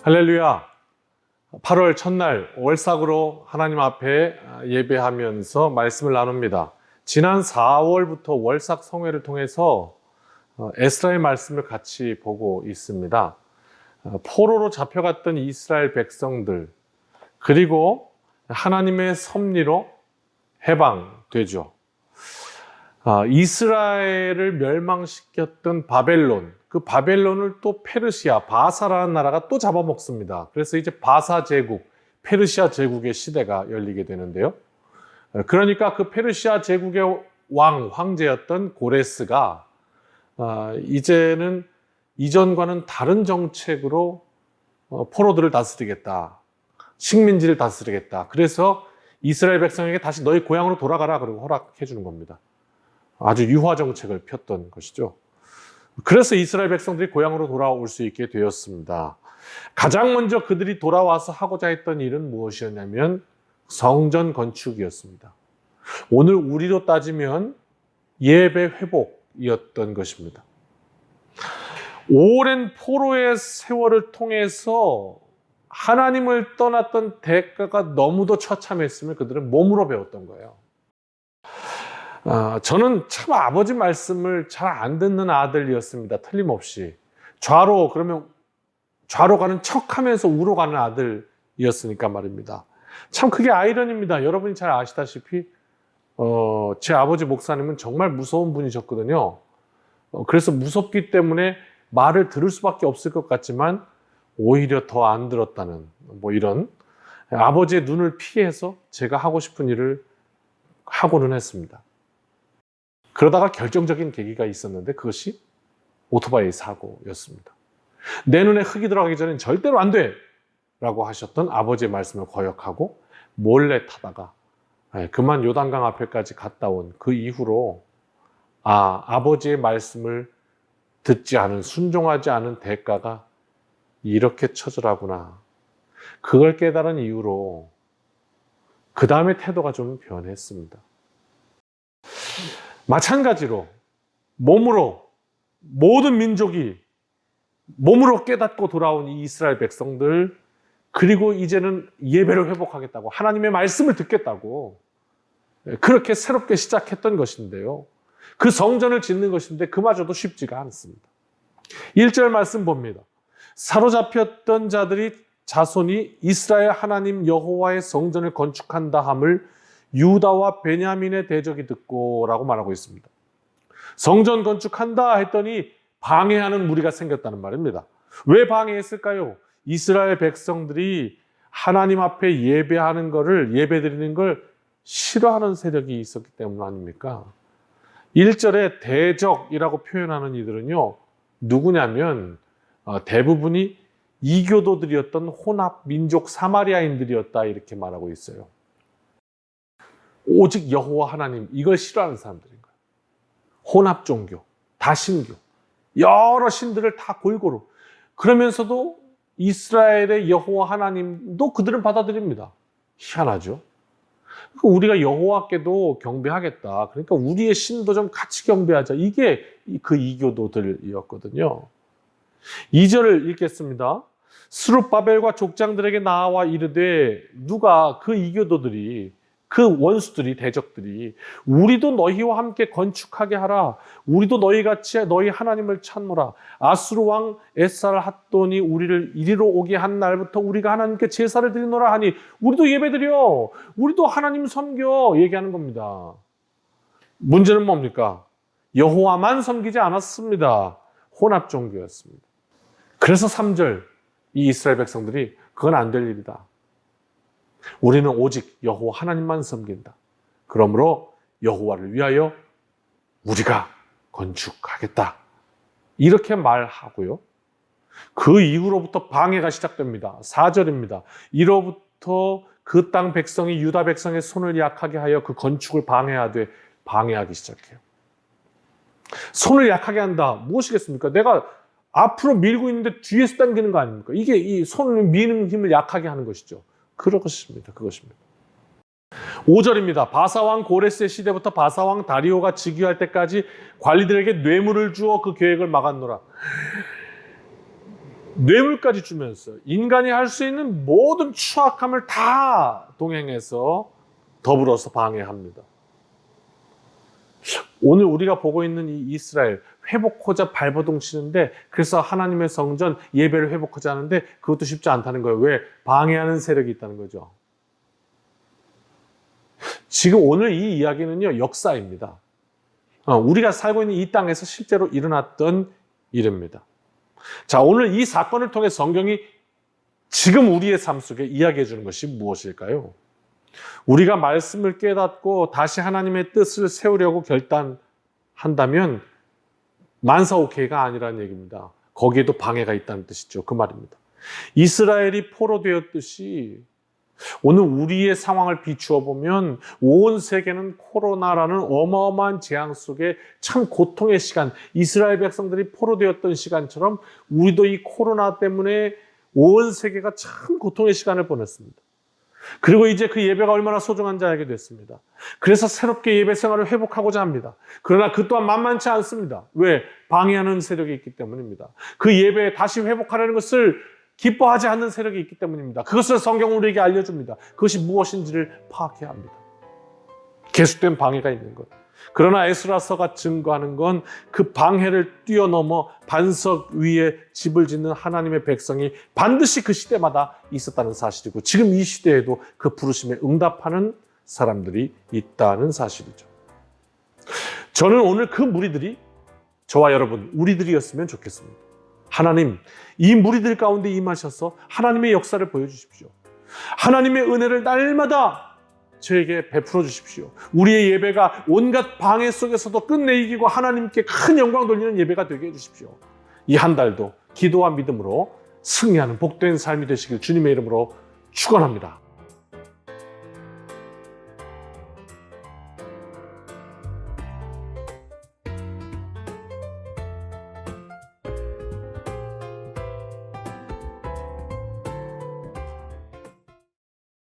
할렐루야. 8월 첫날 월삭으로 하나님 앞에 예배하면서 말씀을 나눕니다. 지난 4월부터 월삭 성회를 통해서 에스라의 말씀을 같이 보고 있습니다. 포로로 잡혀갔던 이스라엘 백성들, 그리고 하나님의 섭리로 해방되죠. 이스라엘을 멸망시켰던 바벨론, 그 바벨론을 또 페르시아, 바사라는 나라가 또 잡아먹습니다. 그래서 이제 바사 제국, 페르시아 제국의 시대가 열리게 되는데요. 그러니까 그 페르시아 제국의 황제였던 고레스가 이제는 이전과는 다른 정책으로 포로들을 다스리겠다. 식민지를 다스리겠다. 그래서 이스라엘 백성에게 다시 너희 고향으로 돌아가라. 그러고 허락해 주는 겁니다. 아주 유화 정책을 폈던 것이죠. 그래서 이스라엘 백성들이 고향으로 돌아올 수 있게 되었습니다. 가장 먼저 그들이 돌아와서 하고자 했던 일은 무엇이었냐면 성전 건축이었습니다. 오늘 우리로 따지면 예배 회복이었던 것입니다. 오랜 포로의 세월을 통해서 하나님을 떠났던 대가가 너무도 처참했음을 그들은 몸으로 배웠던 거예요. 저는 참 아버지 말씀을 잘 안 듣는 아들이었습니다. 틀림없이. 좌로 가는 척하면서 우로 가는 아들이었으니까 말입니다. 참 그게 아이러니입니다. 여러분이 잘 아시다시피 제 아버지 목사님은 정말 무서운 분이셨거든요. 그래서 무섭기 때문에 말을 들을 수밖에 없을 것 같지만 오히려 더 안 들었다는 이런 아버지의 눈을 피해서 제가 하고 싶은 일을 하고는 했습니다. 그러다가 결정적인 계기가 있었는데 그것이 오토바이 사고였습니다. 내 눈에 흙이 들어가기 전엔 절대로 안 돼! 라고 하셨던 아버지의 말씀을 거역하고 몰래 타다가 그만 요단강 앞에까지 갔다 온 그 이후로 아버지의 말씀을 듣지 않은, 순종하지 않은 대가가 이렇게 처절하구나. 그걸 깨달은 이후로 그 다음에 태도가 좀 변했습니다. 마찬가지로 몸으로 모든 민족이 몸으로 깨닫고 돌아온 이 이스라엘 백성들, 그리고 이제는 예배를 회복하겠다고, 하나님의 말씀을 듣겠다고 그렇게 새롭게 시작했던 것인데요. 그 성전을 짓는 것인데 그마저도 쉽지가 않습니다. 1절 말씀 봅니다. 사로잡혔던 자손이 이스라엘 하나님 여호와의 성전을 건축한다 함을 유다와 베냐민의 대적이 듣고 라고 말하고 있습니다. 성전 건축한다 했더니 방해하는 무리가 생겼다는 말입니다. 왜 방해했을까요? 이스라엘 백성들이 하나님 앞에 예배드리는 걸 싫어하는 세력이 있었기 때문 아닙니까? 1절에 대적이라고 표현하는 이들은요, 누구냐면 대부분이 이교도들이었던 혼합 민족 사마리아인들이었다 이렇게 말하고 있어요. 오직 여호와 하나님, 이걸 싫어하는 사람들인 거예요. 혼합 종교, 다신교, 여러 신들을 다 골고루. 그러면서도 이스라엘의 여호와 하나님도 그들은 받아들입니다. 희한하죠? 우리가 여호와께도 경배하겠다. 그러니까 우리의 신도 좀 같이 경배하자. 이게 그 이교도들이었거든요. 2절을 읽겠습니다. 스룹바벨과 족장들에게 나와 이르되, 누가 그 이교도들이, 그 원수들이, 대적들이 우리도 너희와 함께 건축하게 하라. 우리도 너희같이 너희 하나님을 찾노라. 아수르 왕 에살 핫돈이 우리를 이리로 오게 한 날부터 우리가 하나님께 제사를 드리노라 하니 우리도 예배드려. 우리도 하나님 섬겨. 얘기하는 겁니다. 문제는 뭡니까? 여호와만 섬기지 않았습니다. 혼합 종교였습니다. 그래서 3절 이 이스라엘 백성들이 그건 안 될 일이다. 우리는 오직 여호와 하나님만 섬긴다. 그러므로 여호와를 위하여 우리가 건축하겠다. 이렇게 말하고요. 그 이후로부터 방해가 시작됩니다. 4절입니다. 이로부터 그 땅 백성이 유다 백성의 손을 약하게 하여 그 건축을 방해하기 시작해요. 손을 약하게 한다. 무엇이겠습니까? 내가 앞으로 밀고 있는데 뒤에서 당기는 거 아닙니까? 이게 이 손을 미는 힘을 약하게 하는 것이죠. 그것입니다. 5절입니다. 바사왕 고레스의 시대부터 바사왕 다리오가 즉위할 때까지 관리들에게 뇌물을 주어 그 계획을 막았노라. 뇌물까지 주면서 인간이 할 수 있는 모든 추악함을 다 동행해서 더불어서 방해합니다. 오늘 우리가 보고 있는 이 이스라엘 회복하자 발버둥 치는데, 그래서 하나님의 성전 예배를 회복하자 하는데 그것도 쉽지 않다는 거예요. 왜? 방해하는 세력이 있다는 거죠. 지금 오늘 이 이야기는요, 역사입니다. 우리가 살고 있는 이 땅에서 실제로 일어났던 일입니다. 자, 오늘 이 사건을 통해 성경이 지금 우리의 삶 속에 이야기해 주는 것이 무엇일까요? 우리가 말씀을 깨닫고 다시 하나님의 뜻을 세우려고 결단한다면 만사오케이가 아니라는 얘기입니다. 거기에도 방해가 있다는 뜻이죠. 그 말입니다. 이스라엘이 포로되었듯이 오늘 우리의 상황을 비추어 보면 온 세계는 코로나라는 어마어마한 재앙 속에 참 고통의 시간, 이스라엘 백성들이 포로되었던 시간처럼 우리도 이 코로나 때문에 온 세계가 참 고통의 시간을 보냈습니다. 그리고 이제 그 예배가 얼마나 소중한지 알게 됐습니다. 그래서 새롭게 예배 생활을 회복하고자 합니다. 그러나 그 또한 만만치 않습니다. 왜? 방해하는 세력이 있기 때문입니다. 그 예배에 다시 회복하려는 것을 기뻐하지 않는 세력이 있기 때문입니다. 그것을 성경은 우리에게 알려줍니다. 그것이 무엇인지를 파악해야 합니다. 계속된 방해가 있는 것. 그러나 에스라서가 증거하는 건 그 방해를 뛰어넘어 반석 위에 집을 짓는 하나님의 백성이 반드시 그 시대마다 있었다는 사실이고, 지금 이 시대에도 그 부르심에 응답하는 사람들이 있다는 사실이죠. 저는 오늘 그 무리들이 저와 여러분, 우리들이었으면 좋겠습니다. 하나님, 이 무리들 가운데 임하셔서 하나님의 역사를 보여주십시오. 하나님의 은혜를 날마다 저에게 베풀어 주십시오. 우리의 예배가 온갖 방해 속에서도 끝내 이기고 하나님께 큰 영광 돌리는 예배가 되게 해주십시오. 이 한 달도 기도와 믿음으로 승리하는 복된 삶이 되시길 주님의 이름으로 축원합니다.